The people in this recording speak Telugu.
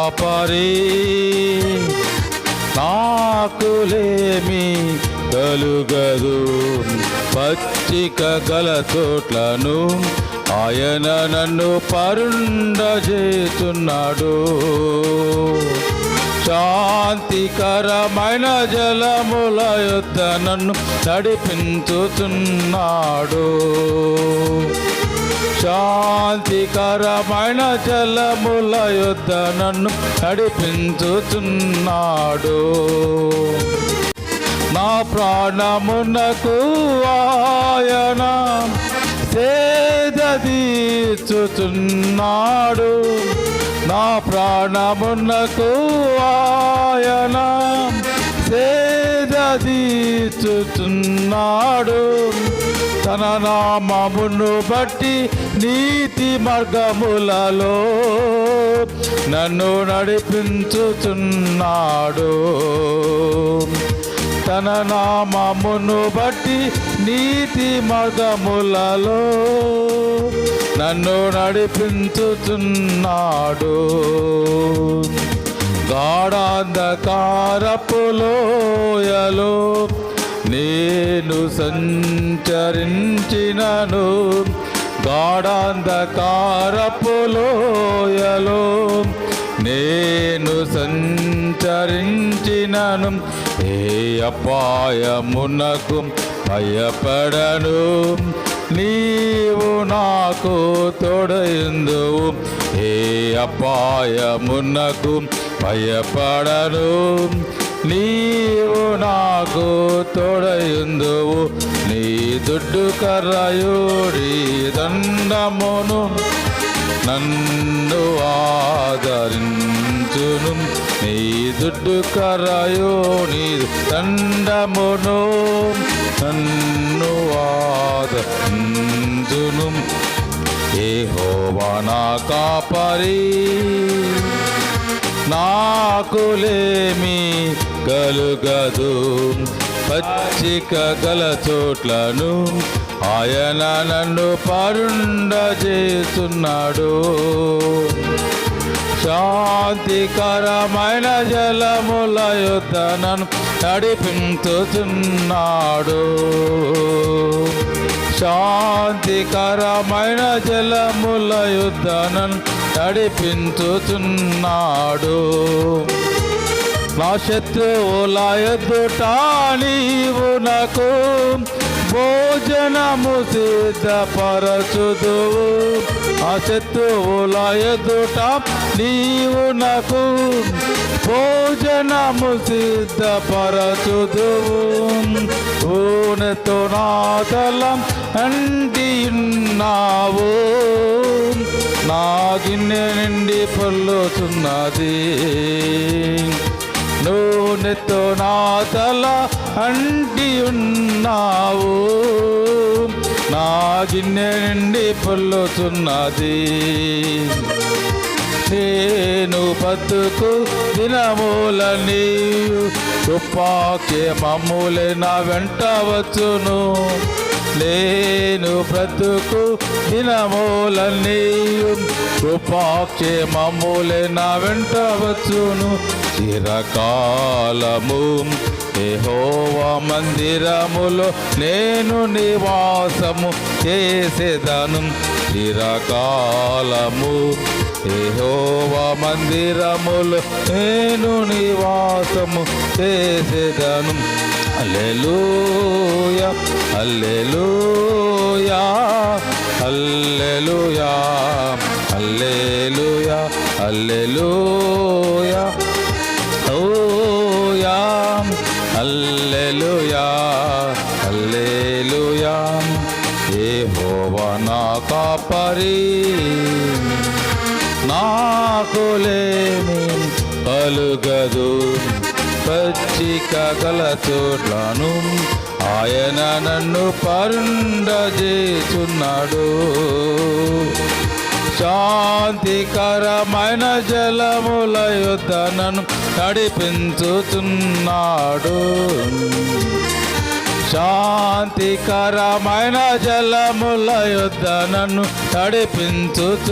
కాపరి, నాకులేమి కలుగదు. పచ్చిక గల చోట్లను ఆయన నన్ను పరుండజేస్తున్నాడు. శాంతికరమైన జలముల యొద్ద నన్ను నడిపించుతున్నాడు. శాంతికరమైన జలముల యొద్ద నన్ను నడిపించుతున్నాడు. నా ప్రాణమునకు ఆయన సేద తీర్చుతున్నాడు. నా ప్రాణమునకు ఆయన సేద తీర్చుతున్నాడు. తన నామమును బట్టి నీతి మార్గములలో నన్ను నడిపించుతున్నాడు. తన నామమును బట్టి నీతి మార్గములలో నన్ను నడిపించుతున్నాడు. గాఢాంధకారపు లోయలో నేను సంచరించినను, గాఢాంధకారపు లోయలో నేను సంచరించినను, ఏ అపాయమునకు భయపడను. నీవు నాకు తోడయుందువు, ఏ అపాయమునకు భయపడను. నీవు నాకు తోడయుందువు, నీ దుడ్డు కర్రయుడి దండమును నన్ను ఆదరించును. నీ దుడ్డు కర్రయు నీ దండమును నన్ను ఆదరించును. యెహోవా నా కాపరి, నాకులేమి కలుగదు. పచ్చిక గల చోట్లను ఆయన నన్ను పరుండజేస్తున్నాడు. శాంతికరమైన జలముల యొద్ద నన్ను నడిపించుతున్నాడు. శాంతికరమైన జలముల యొద్ద నన్ను నడిపించుతున్నాడు. నా శత్రువుల ఎదుట నీవు నాకు భోజనము సిద్ధపరచుదువు. ఆ శత్రువుల ఎదుట నీవు నాకు భోజనము సిద్ధపరచుదువు. ఊనెతో నా తలం అంటియున్నావు, నా గిన్నె నిండి పొల్లుతున్నది. నూనెతో నా తల అంటి ఉన్నావు, నా గిన్నె నిండి పొల్లుతున్నది. నేను బతుకు దినములని కృపాక్షేమములే నా వెంట వచ్చును. నేను బ్రతుకు దినములన్నీ కృపాక్షేమములే నా వెంట వచ్చును. చిరకాలము యెహోవా మందిరములో నేను నివాసము చేసేదను. చిరకాలము యెహోవా మందిరములో నేను నివాసము చేసేదను. హల్లెలూయా హల్లెలూయా హల్లెలూయా హల్లెలూయా హల్లెలూయా హల్లెలూయా హల్లెలూయా హల్లెలూయా. యెహోవా నా కాపరి, నాకులేమి కలుగదు. పచ్చిక గల చోట్లను ఆయన నన్ను పరుండజేస్తున్నాడు. శాంతికరమైన జలముల యొద్ద నన్ను నడిపించుతున్నాడు. శాంతికరమైన జలముల యొద్ద నన్ను నడిపించుతున్నాడు.